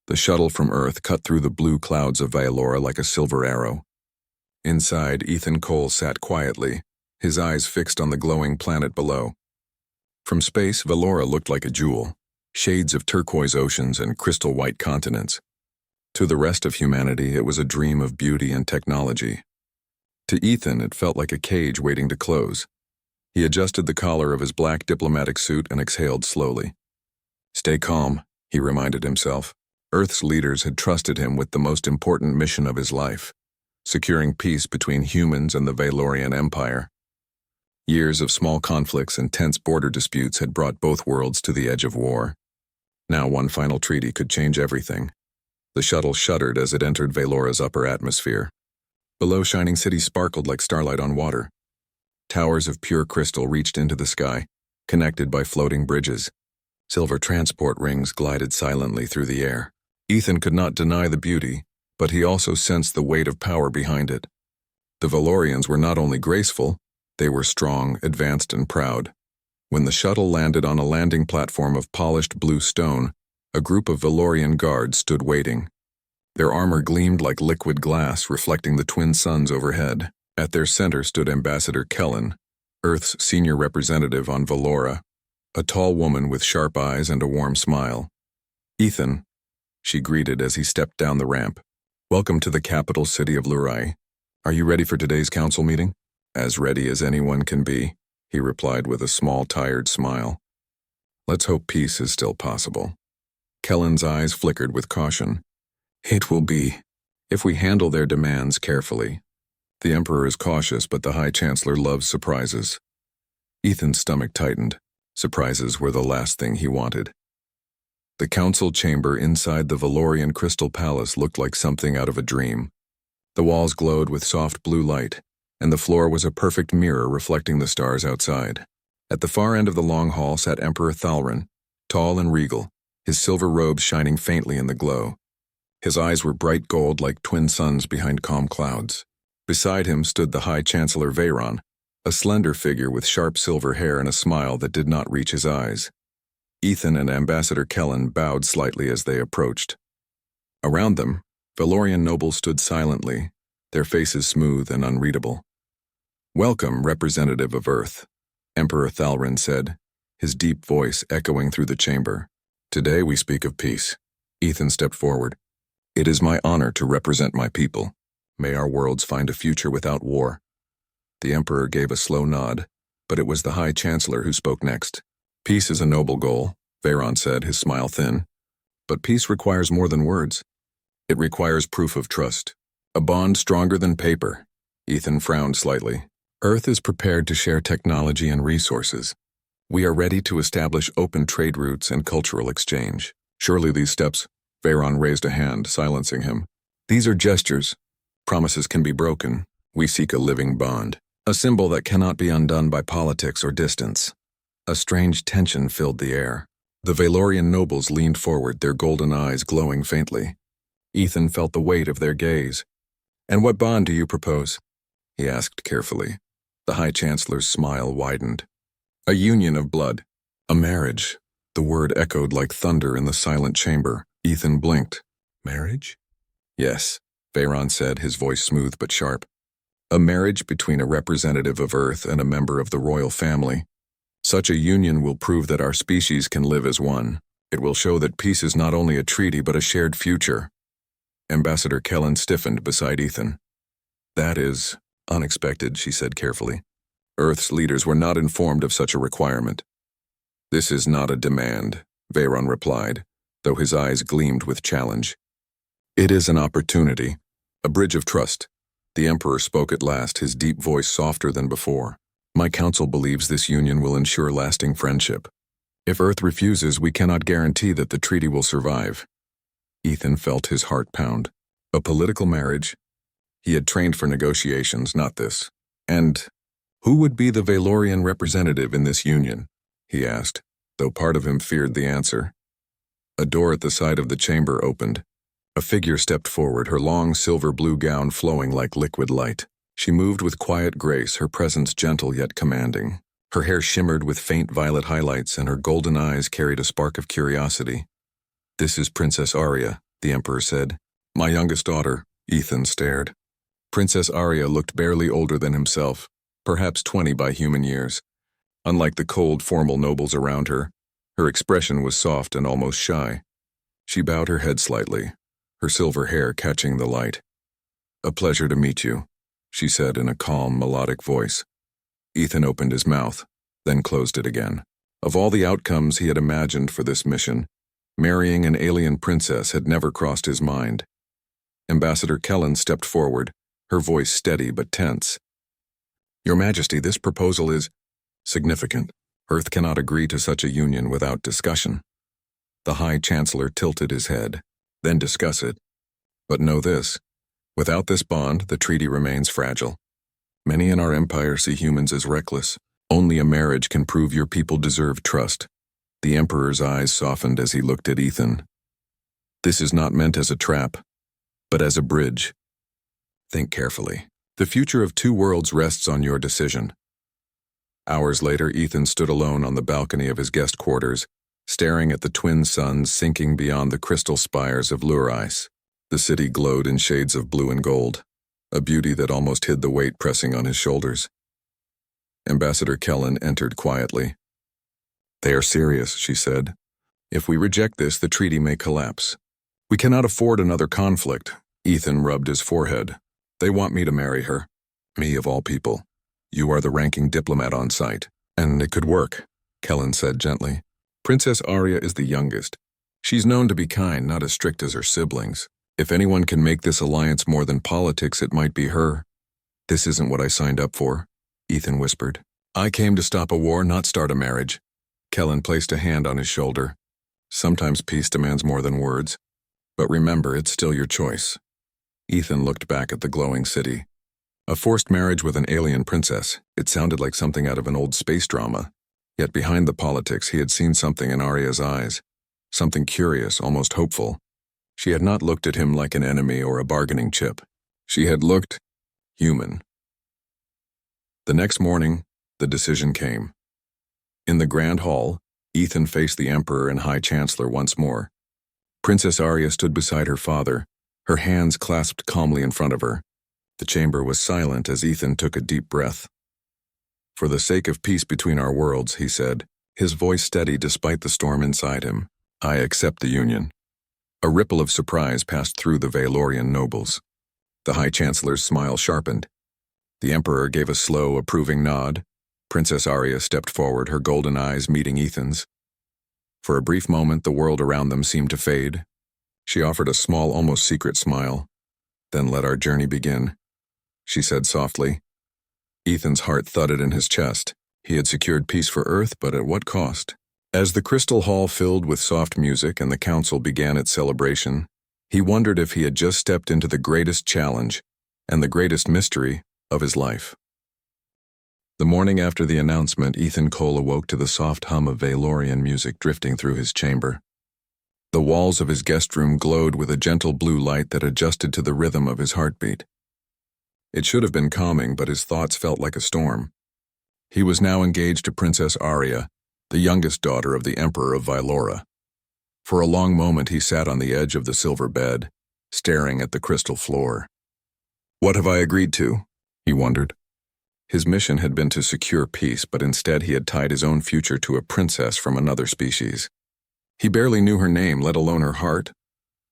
The shuttle from Earth cut through the blue clouds of Valora like a silver arrow. Inside, Ethan Cole sat quietly, his eyes fixed on the glowing planet below. From space, Valora looked like a jewel, shades of turquoise oceans and crystal-white continents. To the rest of humanity, it was a dream of beauty and technology. To Ethan, it felt like a cage waiting to close. He adjusted the collar of his black diplomatic suit and exhaled slowly. Stay calm, he reminded himself. Earth's leaders had trusted him with the most important mission of his life, securing peace between humans and the Valorian Empire. Years of small conflicts and tense border disputes had brought both worlds to the edge of war. Now one final treaty could change everything. The shuttle shuddered as it entered Valora's upper atmosphere. Below, shining cities sparkled like starlight on water. Towers of pure crystal reached into the sky, connected by floating bridges. Silver transport rings glided silently through the air. Ethan could not deny the beauty, but he also sensed the weight of power behind it. The Valorians were not only graceful, they were strong, advanced, and proud. When the shuttle landed on a landing platform of polished blue stone, a group of Valorian guards stood waiting. Their armor gleamed like liquid glass, reflecting the twin suns overhead. At their center stood Ambassador Kellen, Earth's senior representative on Valora, a tall woman with sharp eyes and a warm smile. Ethan, she greeted as he stepped down the ramp. Welcome to the capital city of Lurai. Are you ready for today's council meeting? As ready as anyone can be, he replied with a small, tired smile. Let's hope peace is still possible. Kellen's eyes flickered with caution. It will be, if we handle their demands carefully. The Emperor is cautious, but the High Chancellor loves surprises. Ethan's stomach tightened. Surprises were the last thing he wanted. The council chamber inside the Valorian Crystal Palace looked like something out of a dream. The walls glowed with soft blue light, and the floor was a perfect mirror reflecting the stars outside. At the far end of the long hall sat Emperor Thalrin, tall and regal, his silver robes shining faintly in the glow. His eyes were bright gold like twin suns behind calm clouds. Beside him stood the High Chancellor Veyron, a slender figure with sharp silver hair and a smile that did not reach his eyes. Ethan and Ambassador Kellen bowed slightly as they approached. Around them, Valorian nobles stood silently, their faces smooth and unreadable. Welcome, representative of Earth, Emperor Thalrin said, his deep voice echoing through the chamber. Today we speak of peace. Ethan stepped forward. It is my honor to represent my people. May our worlds find a future without war. The Emperor gave a slow nod, but it was the High Chancellor who spoke next. Peace is a noble goal, Veyron said, his smile thin. But peace requires more than words. It requires proof of trust. A bond stronger than paper. Ethan frowned slightly. Earth is prepared to share technology and resources. We are ready to establish open trade routes and cultural exchange. Surely these steps, Veyron raised a hand, silencing him. These are gestures. Promises can be broken. We seek a living bond. A symbol that cannot be undone by politics or distance. A strange tension filled the air. The Valorian nobles leaned forward, their golden eyes glowing faintly. Ethan felt the weight of their gaze. And what bond do you propose? He asked carefully. The High Chancellor's smile widened. A union of blood. A marriage. The word echoed like thunder in the silent chamber. Ethan blinked. Marriage? Yes, Veyron said, his voice smooth but sharp. A marriage between a representative of Earth and a member of the royal family. Such a union will prove that our species can live as one. It will show that peace is not only a treaty but a shared future. Ambassador Kellen stiffened beside Ethan. That is unexpected, she said carefully. Earth's leaders were not informed of such a requirement. This is not a demand, Veyron replied, though his eyes gleamed with challenge. It is an opportunity, a bridge of trust. The Emperor spoke at last, his deep voice softer than before. My council believes this union will ensure lasting friendship. If Earth refuses, we cannot guarantee that the treaty will survive. Ethan felt his heart pound. A political marriage? He had trained for negotiations, not this. And who would be the Valorian representative in this union? He asked, though part of him feared the answer. A door at the side of the chamber opened. A figure stepped forward, her long silver-blue gown flowing like liquid light. She moved with quiet grace, her presence gentle yet commanding. Her hair shimmered with faint violet highlights, and her golden eyes carried a spark of curiosity. This is Princess Aria, the Emperor said. My youngest daughter, Ethan stared. Princess Arya looked barely older than himself, perhaps 20 by human years. Unlike the cold, formal nobles around her, her expression was soft and almost shy. She bowed her head slightly, her silver hair catching the light. A pleasure to meet you, she said in a calm, melodic voice. Ethan opened his mouth, then closed it again. Of all the outcomes he had imagined for this mission, marrying an alien princess had never crossed his mind. Ambassador Kellen stepped forward, her voice steady but tense. Your Majesty, this proposal is significant. Earth cannot agree to such a union without discussion. The High Chancellor tilted his head. Then discuss it. But know this. Without this bond, the treaty remains fragile. Many in our empire see humans as reckless. Only a marriage can prove your people deserve trust. The Emperor's eyes softened as he looked at Ethan. This is not meant as a trap, but as a bridge. Think carefully. The future of two worlds rests on your decision. Hours later, Ethan stood alone on the balcony of his guest quarters, staring at the twin suns sinking beyond the crystal spires of Lurais. The city glowed in shades of blue and gold, a beauty that almost hid the weight pressing on his shoulders. Ambassador Kellen entered quietly. They are serious, she said. If we reject this, the treaty may collapse. We cannot afford another conflict. Ethan rubbed his forehead. They want me to marry her. Me of all people. You are the ranking diplomat on site. And it could work, Kellen said gently. Princess Arya is the youngest. She's known to be kind, not as strict as her siblings. If anyone can make this alliance more than politics, it might be her. This isn't what I signed up for, Ethan whispered. I came to stop a war, not start a marriage. Kellen placed a hand on his shoulder. Sometimes peace demands more than words. But remember, it's still your choice. Ethan looked back at the glowing city. A forced marriage with an alien princess. It sounded like something out of an old space drama. Yet behind the politics, he had seen something in Arya's eyes. Something curious, almost hopeful. She had not looked at him like an enemy or a bargaining chip. She had looked human. The next morning, the decision came. In the Grand Hall, Ethan faced the Emperor and High Chancellor once more. Princess Arya stood beside her father, her hands clasped calmly in front of her. The chamber was silent as Ethan took a deep breath. For the sake of peace between our worlds, he said, his voice steady despite the storm inside him, I accept the union. A ripple of surprise passed through the Valorian nobles. The High Chancellor's smile sharpened. The Emperor gave a slow, approving nod. Princess Arya stepped forward, her golden eyes meeting Ethan's. For a brief moment, the world around them seemed to fade. She offered a small, almost secret smile. Then let our journey begin, she said softly. Ethan's heart thudded in his chest. He had secured peace for Earth, but at what cost? As the crystal hall filled with soft music and the council began its celebration, he wondered if he had just stepped into the greatest challenge and the greatest mystery of his life. The morning after the announcement, Ethan Cole awoke to the soft hum of Valorian music drifting through his chamber. The walls of his guest room glowed with a gentle blue light that adjusted to the rhythm of his heartbeat. It should have been calming, but his thoughts felt like a storm. He was now engaged to Princess Arya, the youngest daughter of the Emperor of Vylora. For a long moment he sat on the edge of the silver bed, staring at the crystal floor. What have I agreed to? He wondered. His mission had been to secure peace, but instead he had tied his own future to a princess from another species. He barely knew her name, let alone her heart.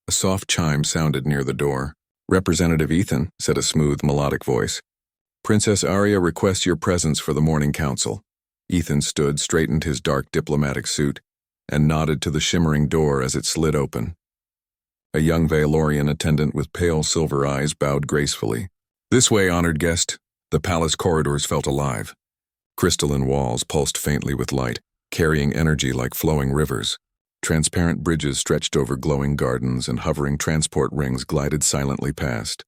A soft chime sounded near the door. Representative Ethan, said a smooth, melodic voice. Princess Arya requests your presence for the morning council. Ethan stood, straightened his dark diplomatic suit, and nodded to the shimmering door as it slid open. A young Valorian attendant with pale silver eyes bowed gracefully. This way, honored guest. The palace corridors felt alive. Crystalline walls pulsed faintly with light, carrying energy like flowing rivers. Transparent bridges stretched over glowing gardens and hovering transport rings glided silently past.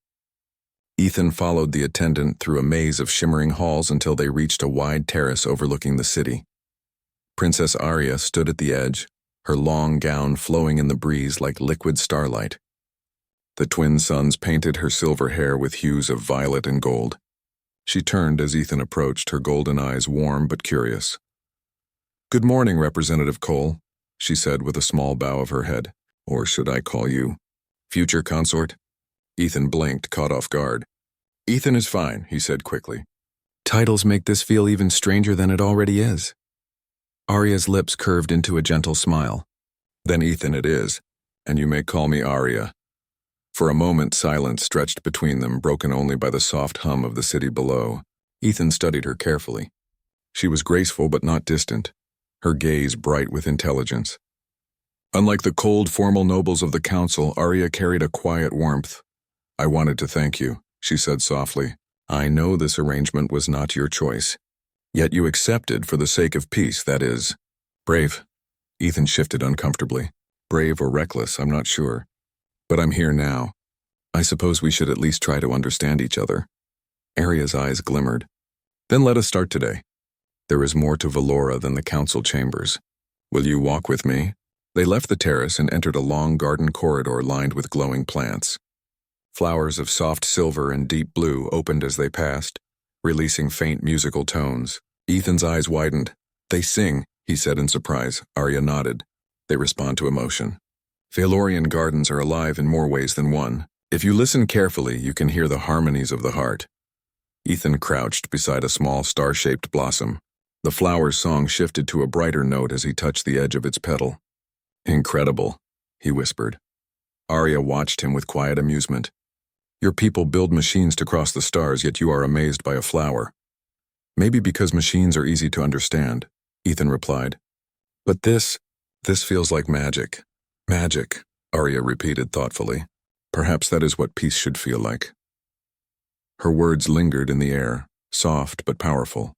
Ethan followed the attendant through a maze of shimmering halls until they reached a wide terrace overlooking the city. Princess Arya stood at the edge, her long gown flowing in the breeze like liquid starlight. The twin suns painted her silver hair with hues of violet and gold. She turned as Ethan approached, her golden eyes warm but curious. Good morning, Representative Cole, she said with a small bow of her head. Or should I call you Future consort? Ethan blinked, caught off guard. Ethan is fine, he said quickly. Titles make this feel even stranger than it already is. Arya's lips curved into a gentle smile. Then Ethan it is, and you may call me Arya. For a moment, silence stretched between them, broken only by the soft hum of the city below. Ethan studied her carefully. She was graceful but not distant, her gaze bright with intelligence. Unlike the cold, formal nobles of the council, Arya carried a quiet warmth. I wanted to thank you, she said softly. I know this arrangement was not your choice. Yet you accepted for the sake of peace, that is. Brave. Ethan shifted uncomfortably. Brave or reckless, I'm not sure. But I'm here now. I suppose we should at least try to understand each other. Arya's eyes glimmered. Then let us start today. There is more to Velora than the council chambers. Will you walk with me? They left the terrace and entered a long garden corridor lined with glowing plants. Flowers of soft silver and deep blue opened as they passed, releasing faint musical tones. Ethan's eyes widened. They sing, he said in surprise. Arya nodded. They respond to emotion. Velorian gardens are alive in more ways than one. If you listen carefully, you can hear the harmonies of the heart. Ethan crouched beside a small star-shaped blossom. The flower's song shifted to a brighter note as he touched the edge of its petal. Incredible, he whispered. Arya watched him with quiet amusement. Your people build machines to cross the stars, yet you are amazed by a flower. Maybe because machines are easy to understand, Ethan replied. But this feels like magic. Magic, Arya repeated thoughtfully. Perhaps that is what peace should feel like. Her words lingered in the air, soft but powerful.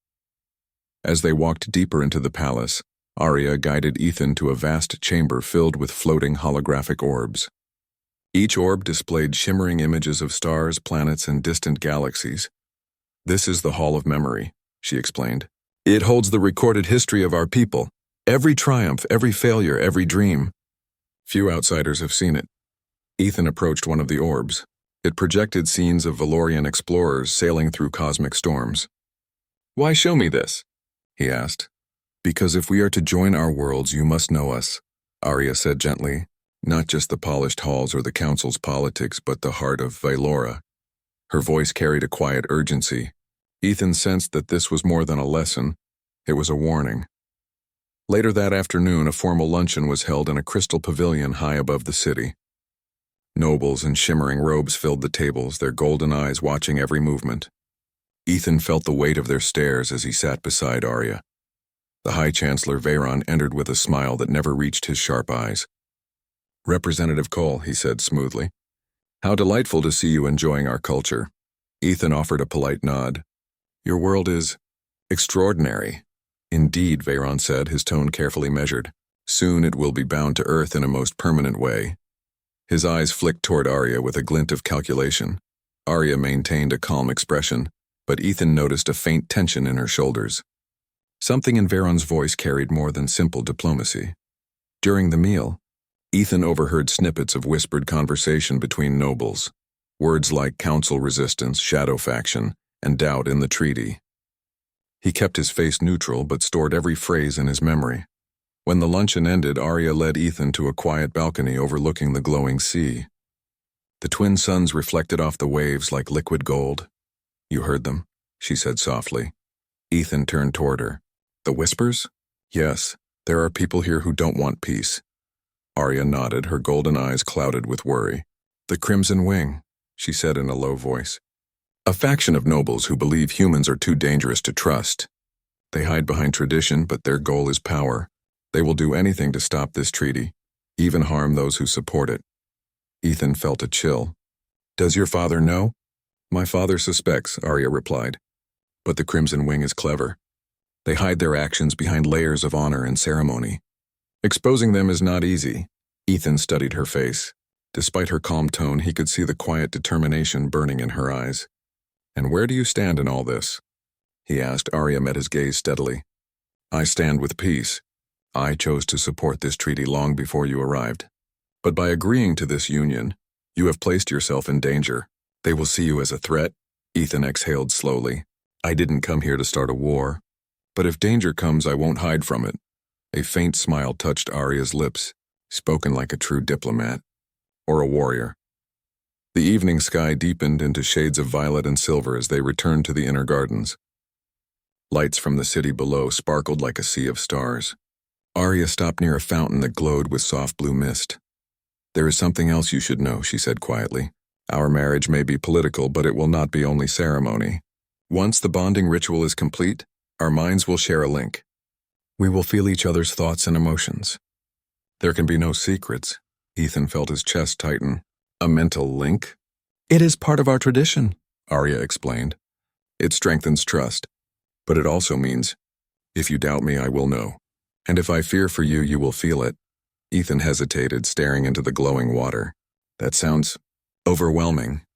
As they walked deeper into the palace, Arya guided Ethan to a vast chamber filled with floating holographic orbs. Each orb displayed shimmering images of stars, planets, and distant galaxies. This is the Hall of Memory, she explained. It holds the recorded history of our people. Every triumph, every failure, every dream. Few outsiders have seen it. Ethan approached one of the orbs. It projected scenes of Velorian explorers sailing through cosmic storms. Why show me this? He asked. Because if we are to join our worlds, you must know us, Arya said gently. Not just the polished halls or the council's politics, but the heart of Velora. Her voice carried a quiet urgency. Ethan sensed that this was more than a lesson. It was a warning. Later that afternoon, a formal luncheon was held in a crystal pavilion high above the city. Nobles in shimmering robes filled the tables, their golden eyes watching every movement. Ethan felt the weight of their stares as he sat beside Arya. The High Chancellor Veyron entered with a smile that never reached his sharp eyes. Representative Cole, he said smoothly. How delightful to see you enjoying our culture. Ethan offered a polite nod. Your world is extraordinary. Indeed, Veyron said, his tone carefully measured. Soon it will be bound to earth in a most permanent way. His eyes flicked toward Arya with a glint of calculation. Arya maintained a calm expression, but Ethan noticed a faint tension in her shoulders. Something in Veyron's voice carried more than simple diplomacy. During the meal, Ethan overheard snippets of whispered conversation between nobles, words like council resistance, shadow faction, and doubt in the treaty. He kept his face neutral but stored every phrase in his memory. When the luncheon ended, Arya led Ethan to a quiet balcony overlooking the glowing sea. The twin suns reflected off the waves like liquid gold. You heard them, she said softly. Ethan turned toward her. The whispers? Yes, there are people here who don't want peace. Arya nodded, her golden eyes clouded with worry. The Crimson Wing, she said in a low voice. A faction of nobles who believe humans are too dangerous to trust. They hide behind tradition, but their goal is power. They will do anything to stop this treaty, even harm those who support it. Ethan felt a chill. Does your father know? My father suspects, Arya replied. But the Crimson Wing is clever. They hide their actions behind layers of honor and ceremony. Exposing them is not easy. Ethan studied her face. Despite her calm tone, he could see the quiet determination burning in her eyes. And where do you stand in all this? He asked. Arya met his gaze steadily. I stand with peace. I chose to support this treaty long before you arrived. But by agreeing to this union, you have placed yourself in danger. They will see you as a threat. Ethan exhaled slowly. I didn't come here to start a war. But if danger comes, I won't hide from it. A faint smile touched Arya's lips, spoken like a true diplomat. Or a warrior, The evening sky deepened into shades of violet and silver as they returned to the inner gardens. Lights from the city below sparkled like a sea of stars. Arya stopped near a fountain that glowed with soft blue mist. "There is something else you should know," she said quietly. "Our marriage may be political, but it will not be only ceremony. Once the bonding ritual is complete, our minds will share a link. We will feel each other's thoughts and emotions. There can be no secrets." Ethan felt his chest tighten. "A mental link?" "It is part of our tradition," Arya explained. "It strengthens trust, but it also means, if you doubt me, I will know. And if I fear for you, you will feel it." Ethan hesitated, staring into the glowing water. "That sounds overwhelming."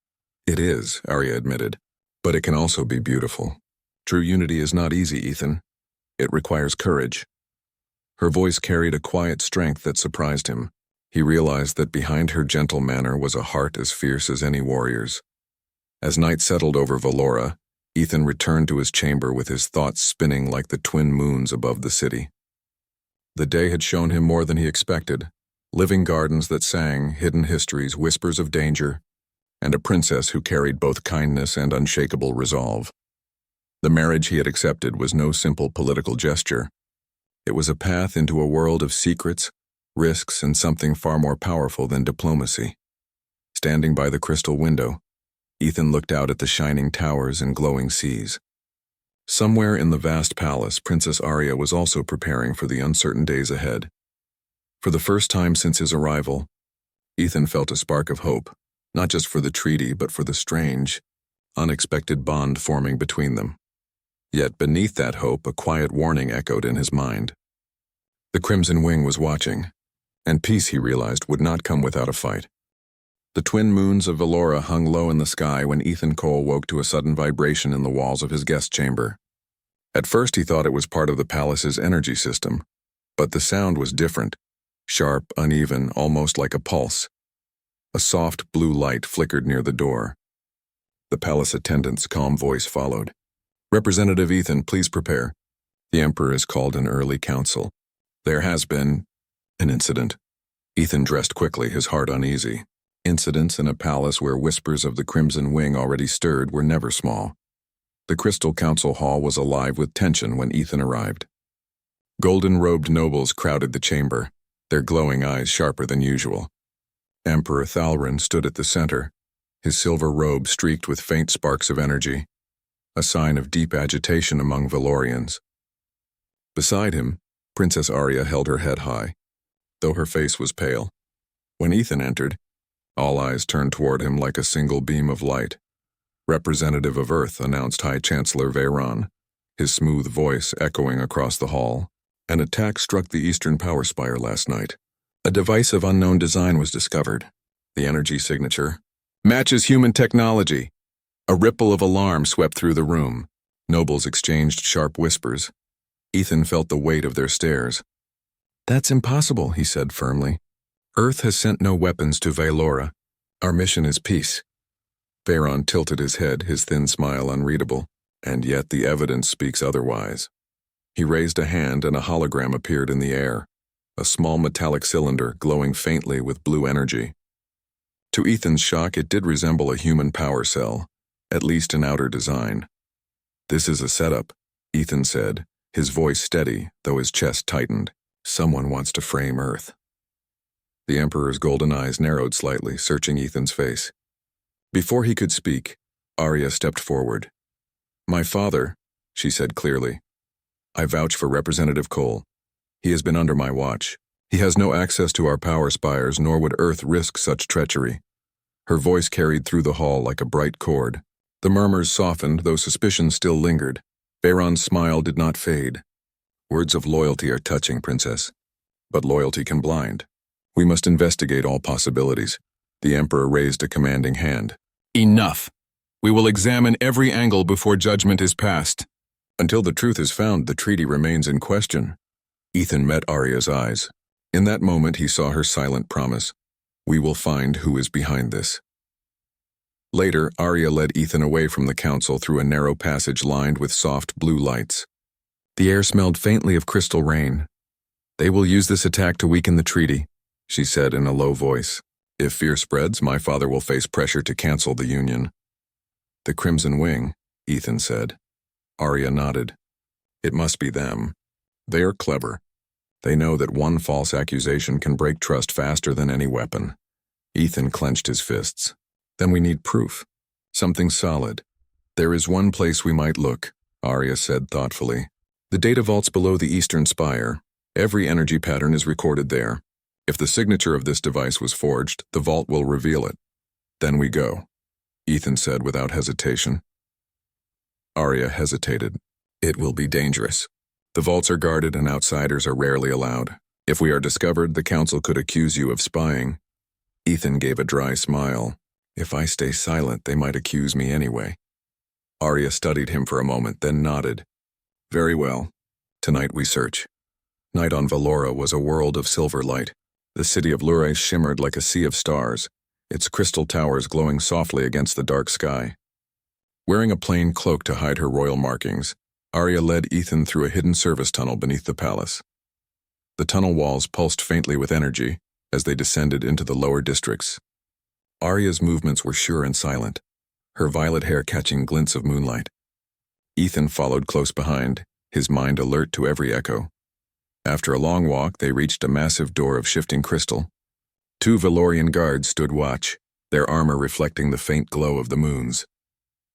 "It is," Arya admitted, "but it can also be beautiful. True unity is not easy, Ethan. It requires courage." Her voice carried a quiet strength that surprised him. He realized that behind her gentle manner was a heart as fierce as any warrior's. As night settled over Valora, Ethan returned to his chamber with his thoughts spinning like the twin moons above the city. The day had shown him more than he expected: living gardens that sang, hidden histories, whispers of danger, and a princess who carried both kindness and unshakable resolve. The marriage he had accepted was no simple political gesture. It was a path into a world of secrets, risks, and something far more powerful than diplomacy. Standing by the crystal window, Ethan looked out at the shining towers and glowing seas. Somewhere in the vast palace, Princess Arya was also preparing for the uncertain days ahead. For the first time since his arrival, Ethan felt a spark of hope, not just for the treaty, but for the strange, unexpected bond forming between them. Yet beneath that hope, a quiet warning echoed in his mind. The Crimson Wing was watching, and peace, he realized, would not come without a fight. The twin moons of Valora hung low in the sky when Ethan Cole woke to a sudden vibration in the walls of his guest chamber. At first he thought it was part of the palace's energy system, but the sound was different, sharp, uneven, almost like a pulse. A soft blue light flickered near the door. The palace attendant's calm voice followed. "Representative Ethan, please prepare. The Emperor has called an early council. There has been an incident." Ethan dressed quickly, his heart uneasy. Incidents in a palace where whispers of the Crimson Wing already stirred were never small. The Crystal Council Hall was alive with tension when Ethan arrived. Golden-robed nobles crowded the chamber, their glowing eyes sharper than usual. Emperor Thalrin stood at the center, his silver robe streaked with faint sparks of energy, a sign of deep agitation among Valorians. Beside him, Princess Arya held her head high, though her face was pale. When Ethan entered, all eyes turned toward him like a single beam of light. "Representative of Earth," announced High Chancellor Veyron, his smooth voice echoing across the hall. "An attack struck the Eastern Power Spire last night. A device of unknown design was discovered. The energy signature matches human technology." A ripple of alarm swept through the room. Nobles exchanged sharp whispers. Ethan felt the weight of their stares. "That's impossible," he said firmly. "Earth has sent no weapons to Valora. Our mission is peace." Veyron tilted his head, his thin smile unreadable. "And yet the evidence speaks otherwise." He raised a hand and a hologram appeared in the air, a small metallic cylinder glowing faintly with blue energy. To Ethan's shock, it did resemble a human power cell, at least in outer design. "This is a setup," Ethan said, his voice steady, though his chest tightened. "Someone wants to frame Earth." The Emperor's golden eyes narrowed slightly, searching Ethan's face. Before he could speak, Arya stepped forward. "My father," she said clearly. "I vouch for Representative Cole. He has been under my watch. He has no access to our power spires, nor would Earth risk such treachery." Her voice carried through the hall like a bright chord. The murmurs softened, though suspicion still lingered. Veyron's smile did not fade. "Words of loyalty are touching, Princess. But loyalty can blind. We must investigate all possibilities." The Emperor raised a commanding hand. "Enough! We will examine every angle before judgment is passed. Until the truth is found, the treaty remains in question." Ethan met Arya's eyes. In that moment, he saw her silent promise. "We will find who is behind this." Later, Arya led Ethan away from the council through a narrow passage lined with soft blue lights. The air smelled faintly of crystal rain. "They will use this attack to weaken the treaty," she said in a low voice. If fear spreads, my father will face pressure to cancel the union. The Crimson Wing, Ethan said. Arya nodded. It must be them. They are clever. They know that one false accusation can break trust faster than any weapon. Ethan clenched his fists. Then we need proof. Something solid. There is one place we might look, Arya said thoughtfully. The data vaults below the eastern spire. Every energy pattern is recorded there. If the signature of this device was forged, the vault will reveal it. Then we go, Ethan said without hesitation. Arya hesitated. It will be dangerous. The vaults are guarded and outsiders are rarely allowed. If we are discovered, the council could accuse you of spying. Ethan gave a dry smile. If I stay silent, they might accuse me anyway. Arya studied him for a moment, then nodded. Very well. Tonight we search. Night on Valora was a world of silver light. The city of Lure shimmered like a sea of stars, its crystal towers glowing softly against the dark sky. Wearing a plain cloak to hide her royal markings, Arya led Ethan through a hidden service tunnel beneath the palace. The tunnel walls pulsed faintly with energy as they descended into the lower districts. Arya's movements were sure and silent, her violet hair catching glints of moonlight. Ethan followed close behind, his mind alert to every echo. After a long walk, they reached a massive door of shifting crystal. 2 Valorian guards stood watch, their armor reflecting the faint glow of the moons.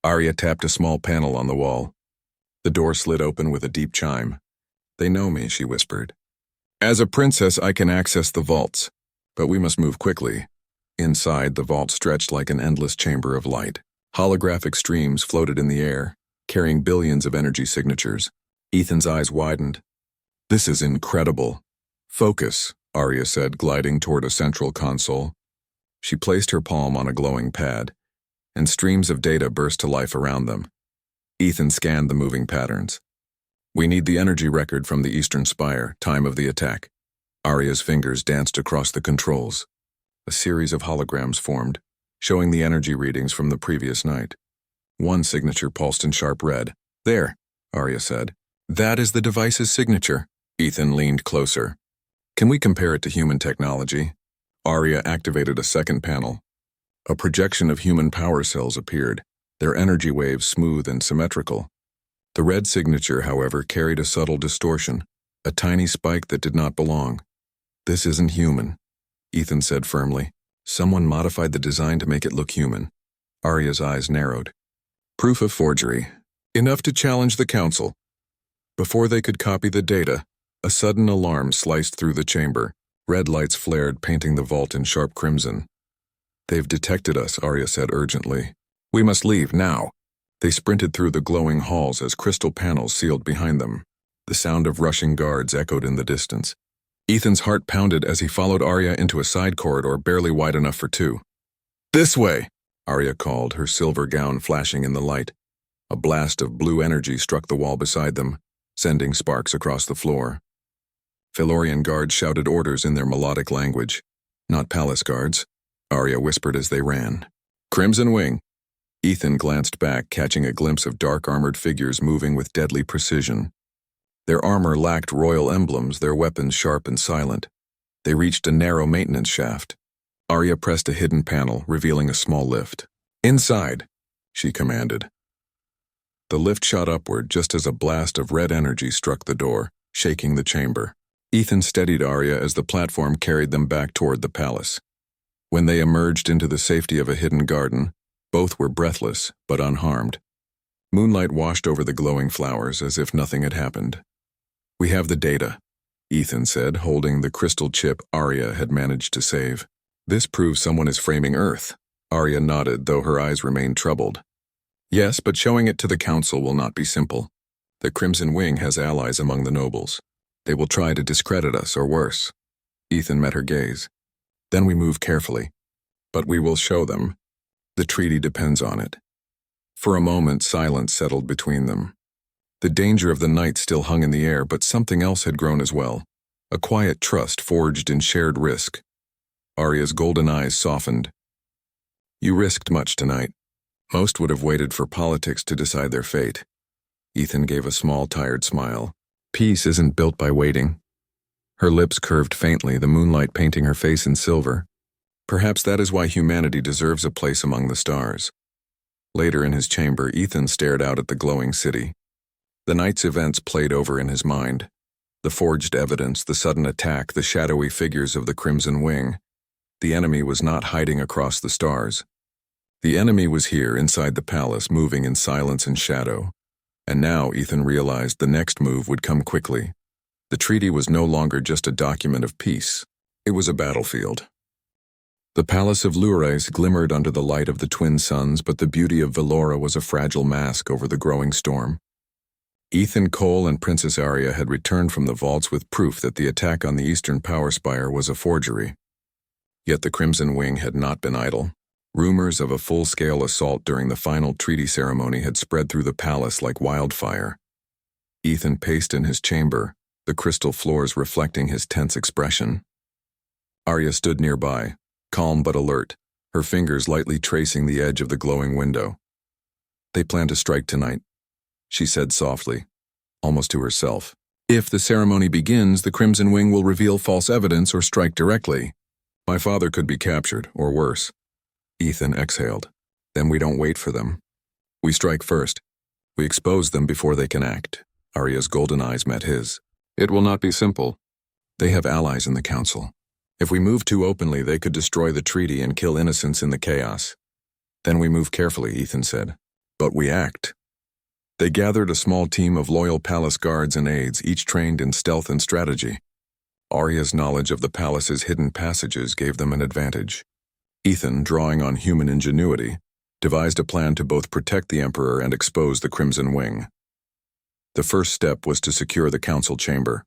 Arya tapped a small panel on the wall. The door slid open with a deep chime. They know me, she whispered. As a princess, I can access the vaults, but we must move quickly. Inside, the vault stretched like an endless chamber of light. Holographic streams floated in the air, carrying billions of energy signatures. Ethan's eyes widened. This is incredible. Focus, Arya said, gliding toward a central console. She placed her palm on a glowing pad, and streams of data burst to life around them. Ethan scanned the moving patterns. We need the energy record from the eastern spire, time of the attack. Arya's fingers danced across the controls. A series of holograms formed, showing the energy readings from the previous night. One signature pulsed in sharp red. There, Arya said. That is the device's signature. Ethan leaned closer. Can we compare it to human technology? Arya activated a second panel. A projection of human power cells appeared, their energy waves smooth and symmetrical. The red signature, however, carried a subtle distortion, a tiny spike that did not belong. This isn't human, Ethan said firmly. Someone modified the design to make it look human. Arya's eyes narrowed. Proof of forgery. Enough to challenge the council. Before they could copy the data, a sudden alarm sliced through the chamber. Red lights flared, painting the vault in sharp crimson. They've detected us, Arya said urgently. We must leave, now. They sprinted through the glowing halls as crystal panels sealed behind them. The sound of rushing guards echoed in the distance. Ethan's heart pounded as he followed Arya into a side corridor barely wide enough for 2. This way, Arya called, her silver gown flashing in the light. A blast of blue energy struck the wall beside them, sending sparks across the floor. Valorian guards shouted orders in their melodic language. Not palace guards, Arya whispered as they ran. Crimson Wing. Ethan glanced back, catching a glimpse of dark-armored figures moving with deadly precision. Their armor lacked royal emblems, their weapons sharp and silent. They reached a narrow maintenance shaft. Arya pressed a hidden panel, revealing a small lift. Inside, she commanded. The lift shot upward just as a blast of red energy struck the door, shaking the chamber. Ethan steadied Arya as the platform carried them back toward the palace. When they emerged into the safety of a hidden garden, both were breathless but unharmed. Moonlight washed over the glowing flowers as if nothing had happened. We have the data, Ethan said, holding the crystal chip Arya had managed to save. This proves someone is framing Earth. Arya nodded, though her eyes remained troubled. Yes, but showing it to the council will not be simple. The Crimson Wing has allies among the nobles. They will try to discredit us, or worse. Ethan met her gaze. Then we move carefully. But we will show them. The treaty depends on it. For a moment, silence settled between them. The danger of the night still hung in the air, but something else had grown as well. A quiet trust forged in shared risk. Arya's golden eyes softened. You risked much tonight. Most would have waited for politics to decide their fate. Ethan gave a small, tired smile. Peace isn't built by waiting. Her lips curved faintly, the moonlight painting her face in silver. Perhaps that is why humanity deserves a place among the stars. Later in his chamber, Ethan stared out at the glowing city. The night's events played over in his mind. The forged evidence, the sudden attack, the shadowy figures of the Crimson Wing. The enemy was not hiding across the stars. The enemy was here inside the palace, moving in silence and shadow. And now Ethan realized the next move would come quickly. The treaty was no longer just a document of peace. It was a battlefield. The palace of Lourdes glimmered under the light of the twin suns, but the beauty of Velora was a fragile mask over the growing storm. Ethan Cole and Princess Arya had returned from the vaults with proof that the attack on the Eastern Power Spire was a forgery. Yet the Crimson Wing had not been idle. Rumors of a full-scale assault during the final treaty ceremony had spread through the palace like wildfire. Ethan paced in his chamber, the crystal floors reflecting his tense expression. Arya stood nearby, calm but alert, her fingers lightly tracing the edge of the glowing window. "They plan to strike tonight," she said softly, almost to herself. "If the ceremony begins, the Crimson Wing will reveal false evidence or strike directly. My father could be captured, or worse." Ethan exhaled. "Then we don't wait for them. We strike first. We expose them before they can act." Arya's golden eyes met his. "It will not be simple. They have allies in the council. If we move too openly, they could destroy the treaty and kill innocents in the chaos. Then we move carefully," Ethan said. "But we act." They gathered a small team of loyal palace guards and aides, each trained in stealth and strategy. Arya's knowledge of the palace's hidden passages gave them an advantage. Ethan, drawing on human ingenuity, devised a plan to both protect the Emperor and expose the Crimson Wing. The first step was to secure the council chamber.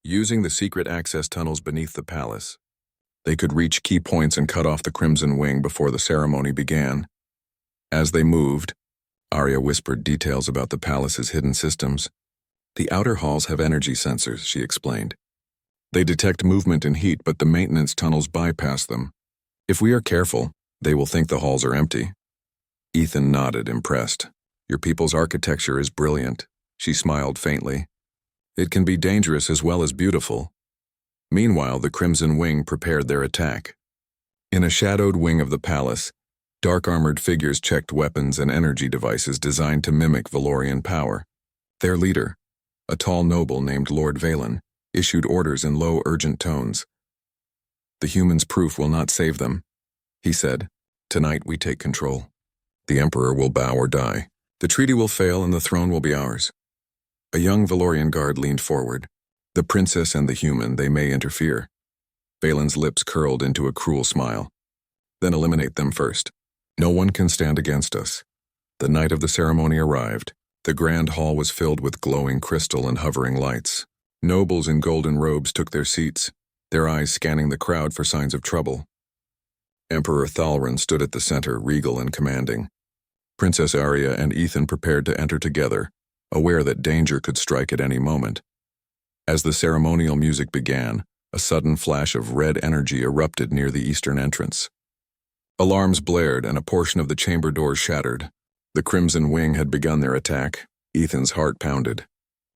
Using the secret access tunnels beneath the palace, they could reach key points and cut off the Crimson Wing before the ceremony began. As they moved, Arya whispered details about the palace's hidden systems. "The outer halls have energy sensors," she explained. "They detect movement and heat, but the maintenance tunnels bypass them. If we are careful, they will think the halls are empty." Ethan nodded, impressed. "Your people's architecture is brilliant," she smiled faintly. "It can be dangerous as well as beautiful." Meanwhile, the Crimson Wing prepared their attack. In a shadowed wing of the palace, dark-armored figures checked weapons and energy devices designed to mimic Valorian power. Their leader, a tall noble named Lord Valen, issued orders in low, urgent tones. "The humans' proof will not save them," he said. "Tonight we take control. The Emperor will bow or die. The treaty will fail and the throne will be ours." A young Valorian guard leaned forward. "The princess and the human, they may interfere." Valen's lips curled into a cruel smile. "Then eliminate them first. No one can stand against us." The night of the ceremony arrived. The grand hall was filled with glowing crystal and hovering lights. Nobles in golden robes took their seats, their eyes scanning the crowd for signs of trouble. Emperor Thalrin stood at the center, regal and commanding. Princess Arya and Ethan prepared to enter together, aware that danger could strike at any moment. As the ceremonial music began, a sudden flash of red energy erupted near the eastern entrance. Alarms blared and a portion of the chamber doors shattered. The Crimson Wing had begun their attack. Ethan's heart pounded.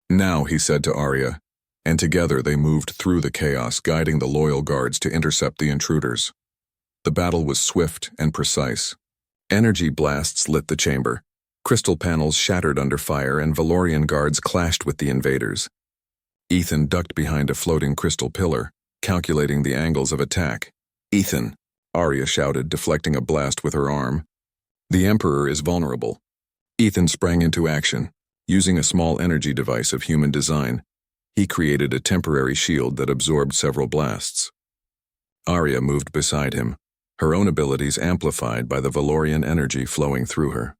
"Now," he said to Arya, and together they moved through the chaos, guiding the loyal guards to intercept the intruders. The battle was swift and precise. Energy blasts lit the chamber. Crystal panels shattered under fire and Valorian guards clashed with the invaders. Ethan ducked behind a floating crystal pillar, calculating the angles of attack. "Ethan," Arya shouted, deflecting a blast with her arm. "The Emperor is vulnerable." Ethan sprang into action, using a small energy device of human design. He created a temporary shield that absorbed several blasts. Arya moved beside him, her own abilities amplified by the Valorian energy flowing through her.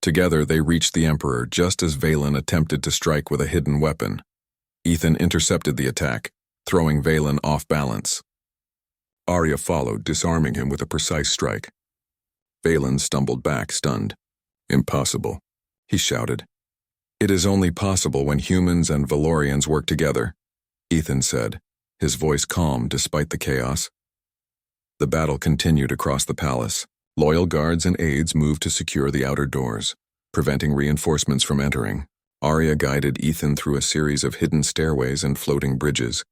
Together they reached the Emperor just as Valen attempted to strike with a hidden weapon. Ethan intercepted the attack, throwing Valen off balance. Arya followed, disarming him with a precise strike. Valen stumbled back, stunned. "Impossible," he shouted. "It is only possible when humans and Valorians work together," Ethan said, his voice calm despite the chaos. The battle continued across the palace. Loyal guards and aides moved to secure the outer doors, preventing reinforcements from entering. Arya guided Ethan through a series of hidden stairways and floating bridges,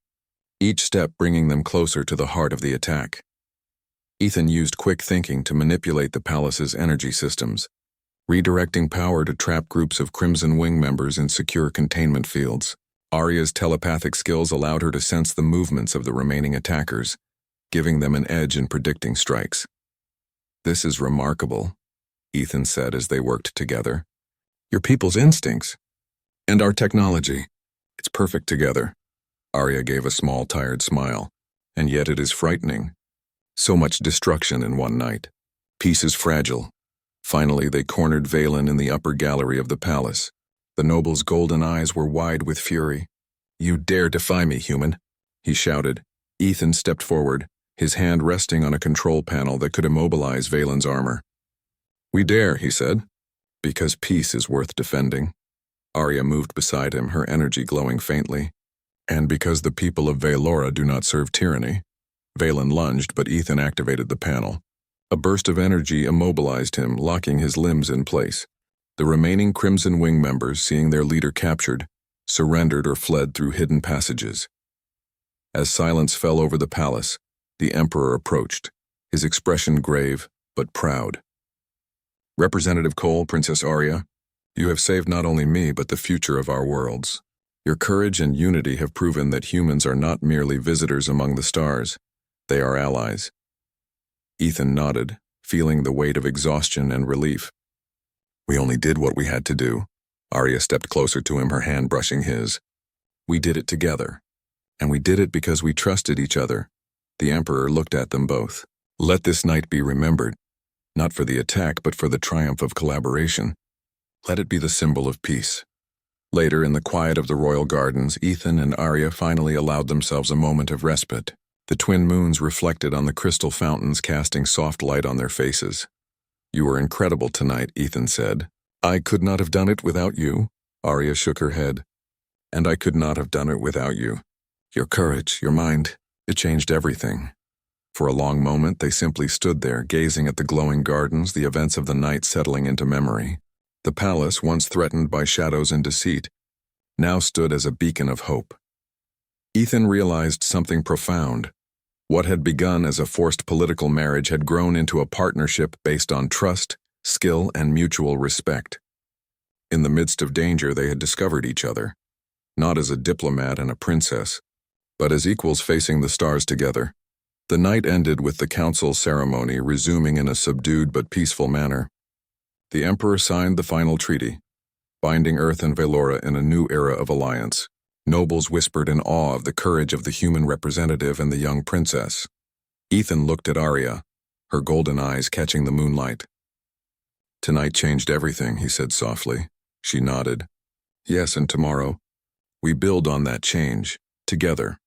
each step bringing them closer to the heart of the attack. Ethan used quick thinking to manipulate the palace's energy systems, redirecting power to trap groups of Crimson Wing members in secure containment fields. Arya's telepathic skills allowed her to sense the movements of the remaining attackers, giving them an edge in predicting strikes. "This is remarkable," Ethan said as they worked together. "Your people's instincts. And our technology. It's perfect together." Arya gave a small, tired smile. "And yet it is frightening. So much destruction in one night. Peace is fragile." Finally, they cornered Valen in the upper gallery of the palace. The noble's golden eyes were wide with fury. "You dare defy me, human," he shouted. Ethan stepped forward, his hand resting on a control panel that could immobilize Valen's armor. "We dare," he said, "because peace is worth defending." Arya moved beside him, her energy glowing faintly. "And because the people of Valora do not serve tyranny." Valen lunged, but Ethan activated the panel. A burst of energy immobilized him, locking his limbs in place. The remaining Crimson Wing members, seeing their leader captured, surrendered or fled through hidden passages. As silence fell over the palace, the Emperor approached, his expression grave but proud. "Representative Cole, Princess Arya, you have saved not only me but the future of our worlds. Your courage and unity have proven that humans are not merely visitors among the stars. They are allies." Ethan nodded, feeling the weight of exhaustion and relief. "We only did what we had to do." Arya stepped closer to him, her hand brushing his. "We did it together. And we did it because we trusted each other." The Emperor looked at them both. "Let this night be remembered, not for the attack but for the triumph of collaboration. Let it be the symbol of peace." Later, in the quiet of the royal gardens, Ethan and Arya finally allowed themselves a moment of respite. The twin moons reflected on the crystal fountains, casting soft light on their faces. "You were incredible tonight," Ethan said. "I could not have done it without you." Arya shook her head. "And I could not have done it without you. Your courage, your mind, it changed everything." For a long moment, they simply stood there, gazing at the glowing gardens, the events of the night settling into memory. The palace, once threatened by shadows and deceit, now stood as a beacon of hope. Ethan realized something profound. What had begun as a forced political marriage had grown into a partnership based on trust, skill, and mutual respect. In the midst of danger, they had discovered each other, not as a diplomat and a princess, but as equals facing the stars together. The night ended with the council ceremony resuming in a subdued but peaceful manner. The Emperor signed the final treaty, binding Earth and Valora in a new era of alliance. Nobles whispered in awe of the courage of the human representative and the young princess. Ethan looked at Arya, her golden eyes catching the moonlight. "Tonight changed everything," he said softly. She nodded. "Yes, and tomorrow, we build on that change, together."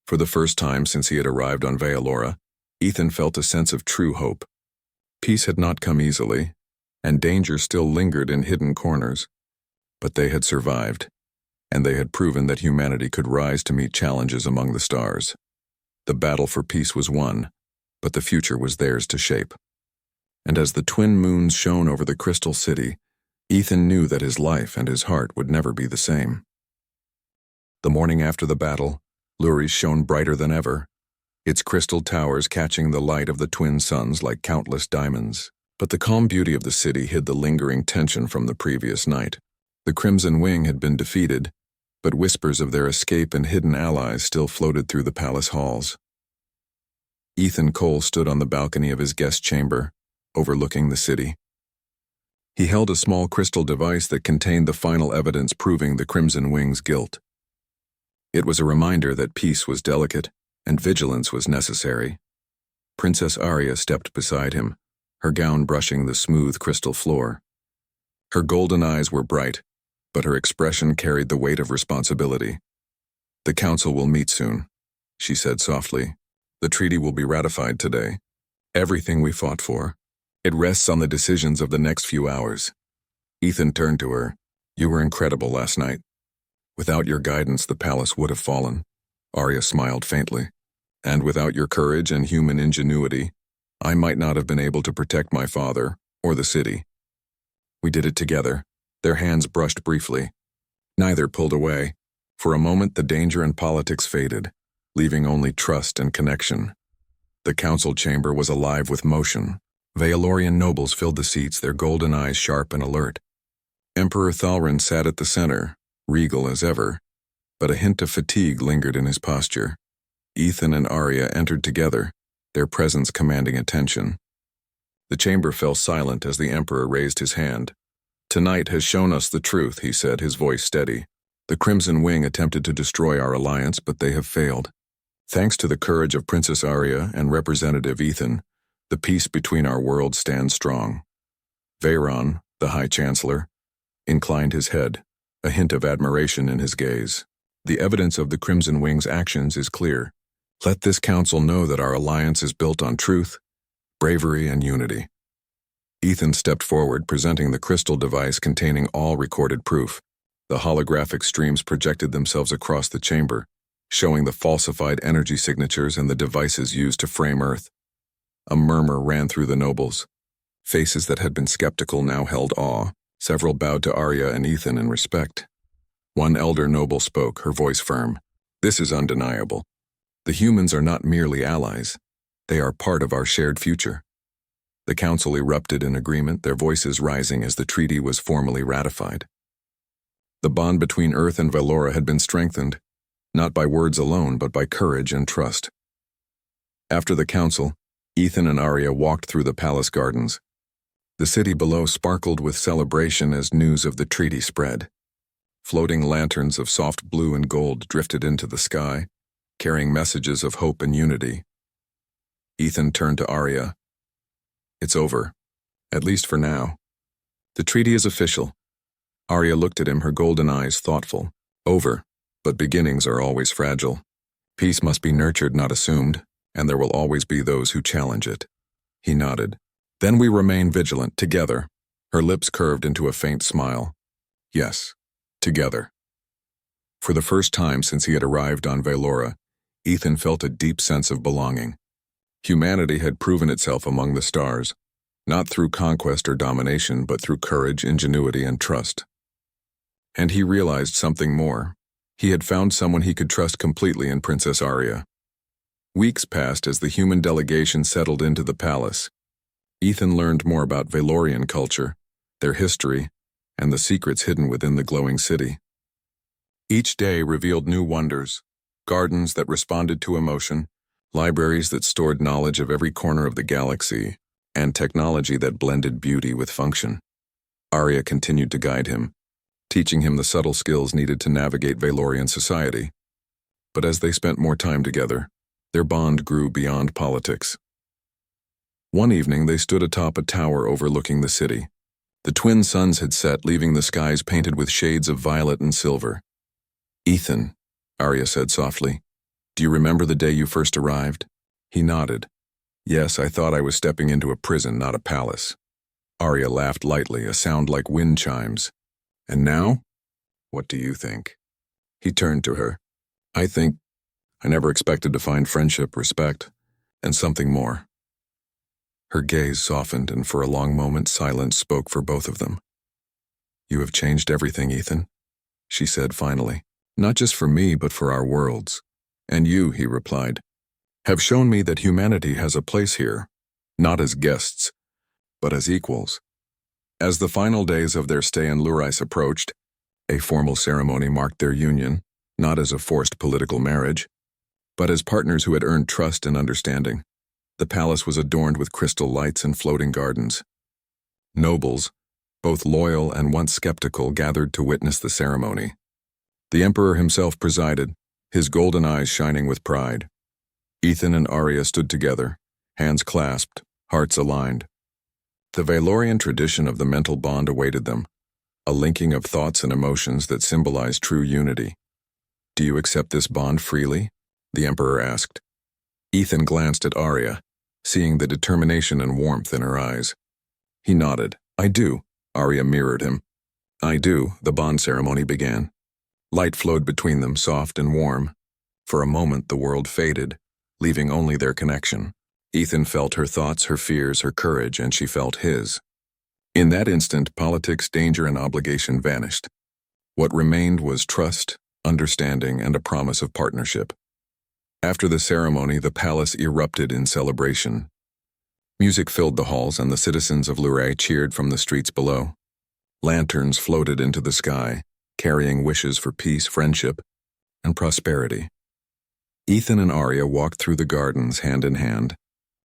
For the first time since he had arrived on Valora, Ethan felt a sense of true hope. Peace had not come easily, and danger still lingered in hidden corners. But they had survived, and they had proven that humanity could rise to meet challenges among the stars. The battle for peace was won, but the future was theirs to shape. And as the twin moons shone over the crystal city, Ethan knew that his life and his heart would never be the same. The morning after the battle, Luris shone brighter than ever, its crystal towers catching the light of the twin suns like countless diamonds. But the calm beauty of the city hid the lingering tension from the previous night. The Crimson Wing had been defeated, but whispers of their escape and hidden allies still floated through the palace halls. Ethan Cole stood on the balcony of his guest chamber, overlooking the city. He held a small crystal device that contained the final evidence proving the Crimson Wing's guilt. It was a reminder that peace was delicate and vigilance was necessary. Princess Arya stepped beside him, her gown brushing the smooth crystal floor. Her golden eyes were bright, but her expression carried the weight of responsibility. "The council will meet soon," she said softly. "The treaty will be ratified today. Everything we fought for. It rests on the decisions of the next few hours." Ethan turned to her. "You were incredible last night. Without your guidance, the palace would have fallen." Arya smiled faintly. "And without your courage and human ingenuity, I might not have been able to protect my father or the city." We did it together. Their hands brushed briefly. Neither pulled away. For a moment, the danger and politics faded, leaving only trust and connection. The council chamber was alive with motion. Valorian nobles filled the seats, their golden eyes sharp and alert. Emperor Thalrin sat at the center, regal as ever, but a hint of fatigue lingered in his posture. Ethan and Arya entered together, their presence commanding attention. The chamber fell silent as the Emperor raised his hand. "Tonight has shown us the truth," he said, his voice steady. "The Crimson Wing attempted to destroy our alliance, but they have failed. Thanks to the courage of Princess Arya and Representative Ethan, the peace between our worlds stands strong." Veyron, the High Chancellor, inclined his head, a hint of admiration in his gaze. "The evidence of the Crimson Wing's actions is clear. Let this council know that our alliance is built on truth, bravery, and unity." Ethan stepped forward, presenting the crystal device containing all recorded proof. The holographic streams projected themselves across the chamber, showing the falsified energy signatures and the devices used to frame Earth. A murmur ran through the nobles. Faces that had been skeptical now held awe. Several bowed to Arya and Ethan in respect. One elder noble spoke, her voice firm. "This is undeniable. The humans are not merely allies. They are part of our shared future." The council erupted in agreement, their voices rising as the treaty was formally ratified. The bond between Earth and Valora had been strengthened, not by words alone, but by courage and trust. After the council, Ethan and Arya walked through the palace gardens. The city below sparkled with celebration as news of the treaty spread. Floating lanterns of soft blue and gold drifted into the sky, carrying messages of hope and unity. Ethan turned to Arya. "It's over, at least for now. The treaty is official." Arya looked at him, her golden eyes thoughtful. "Over, but beginnings are always fragile. Peace must be nurtured, not assumed, and there will always be those who challenge it." He nodded. "Then we remain vigilant, together." Her lips curved into a faint smile. "Yes, together." For the first time since he had arrived on Valora, Ethan felt a deep sense of belonging. Humanity had proven itself among the stars, not through conquest or domination, but through courage, ingenuity, and trust. And he realized something more. He had found someone he could trust completely in Princess Arya. Weeks passed as the human delegation settled into the palace. Ethan learned more about Valorian culture, their history, and the secrets hidden within the glowing city. Each day revealed new wonders, gardens that responded to emotion, libraries that stored knowledge of every corner of the galaxy, and technology that blended beauty with function. Arya continued to guide him, teaching him the subtle skills needed to navigate Valorian society. But as they spent more time together, their bond grew beyond politics. One evening they stood atop a tower overlooking the city. The twin suns had set, leaving the skies painted with shades of violet and silver. "Ethan," Arya said softly, "do you remember the day you first arrived?" He nodded. "Yes, I thought I was stepping into a prison, not a palace." Arya laughed lightly, a sound like wind chimes. "And now? What do you think?" He turned to her. I never expected to find friendship, respect, and something more." Her gaze softened, and for a long moment silence spoke for both of them. "You have changed everything, Ethan," she said finally. "Not just for me, but for our worlds." "And you," he replied, "have shown me that humanity has a place here, not as guests, but as equals." As the final days of their stay in Lurais approached, a formal ceremony marked their union, not as a forced political marriage, but as partners who had earned trust and understanding. The palace was adorned with crystal lights and floating gardens. Nobles, both loyal and once skeptical, gathered to witness the ceremony. The Emperor himself presided, his golden eyes shining with pride. Ethan and Arya stood together, hands clasped, hearts aligned. The Valorian tradition of the mental bond awaited them, a linking of thoughts and emotions that symbolized true unity. "Do you accept this bond freely?" the Emperor asked. Ethan glanced at Arya, seeing the determination and warmth in her eyes. He nodded. "I do." Arya mirrored him. "I do." The bond ceremony began. Light flowed between them, soft and warm. For a moment the world faded, leaving only their connection. Ethan felt her thoughts, her fears, her courage, and she felt his. In that instant, politics, danger, and obligation vanished. What remained was trust, understanding, and a promise of partnership. After the ceremony, the palace erupted in celebration. Music filled the halls, and the citizens of Luray cheered from the streets below. Lanterns floated into the sky, carrying wishes for peace, friendship, and prosperity. Ethan and Arya walked through the gardens hand in hand,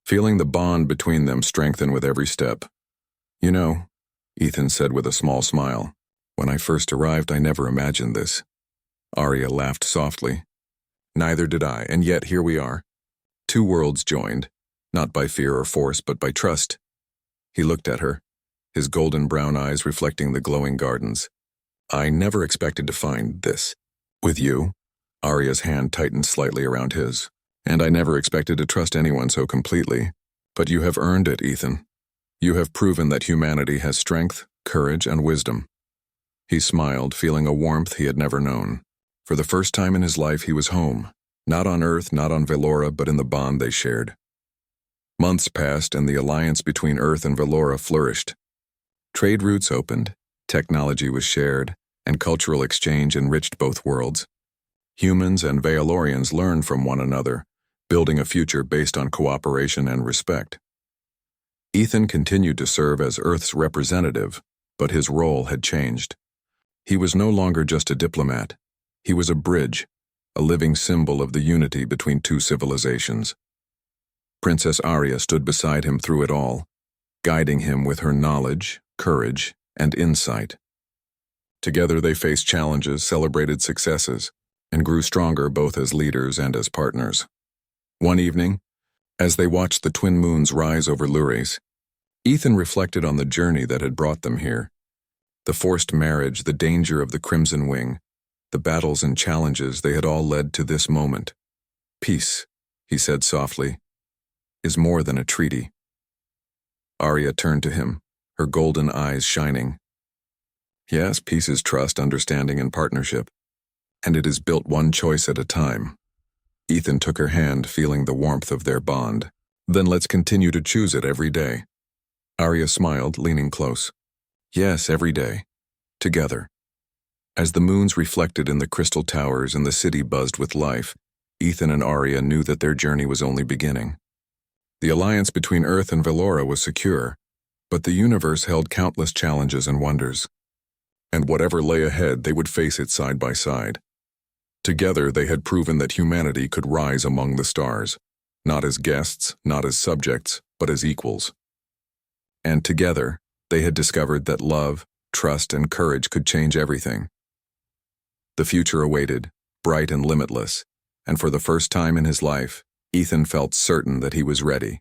feeling the bond between them strengthen with every step. "You know," Ethan said with a small smile, "when I first arrived, I never imagined this." Arya laughed softly. "Neither did I, and yet here we are. Two worlds joined, not by fear or force, but by trust." He looked at her, his golden brown eyes reflecting the glowing gardens. "I never expected to find this with you." Arya's hand tightened slightly around his. "And I never expected to trust anyone so completely. But you have earned it, Ethan. You have proven that humanity has strength, courage, and wisdom." He smiled, feeling a warmth he had never known. For the first time in his life, he was home. Not on Earth, not on Velora, but in the bond they shared. Months passed, and the alliance between Earth and Velora flourished. Trade routes opened, technology was shared, and cultural exchange enriched both worlds. Humans and Velorians learned from one another, building a future based on cooperation and respect. Ethan continued to serve as Earth's representative, but his role had changed. He was no longer just a diplomat. He was a bridge, a living symbol of the unity between two civilizations. Princess Arya stood beside him through it all, guiding him with her knowledge, courage, and insight. Together they faced challenges, celebrated successes, and grew stronger both as leaders and as partners. One evening, as they watched the twin moons rise over Lures, Ethan reflected on the journey that had brought them here. The forced marriage, the danger of the Crimson Wing, the battles and challenges, they had all led to this moment. "Peace," he said softly, "is more than a treaty." Arya turned to him, her golden eyes shining. "Yes, peace is trust, understanding, and partnership. And it is built one choice at a time." Ethan took her hand, feeling the warmth of their bond. "Then let's continue to choose it every day." Arya smiled, leaning close. "Yes, every day. Together." As the moons reflected in the crystal towers and the city buzzed with life, Ethan and Arya knew that their journey was only beginning. The alliance between Earth and Velora was secure, but the universe held countless challenges and wonders. And whatever lay ahead, they would face it side by side. Together, they had proven that humanity could rise among the stars, not as guests, not as subjects, but as equals. And together, they had discovered that love, trust, and courage could change everything. The future awaited, bright and limitless, and for the first time in his life, Ethan felt certain that he was ready.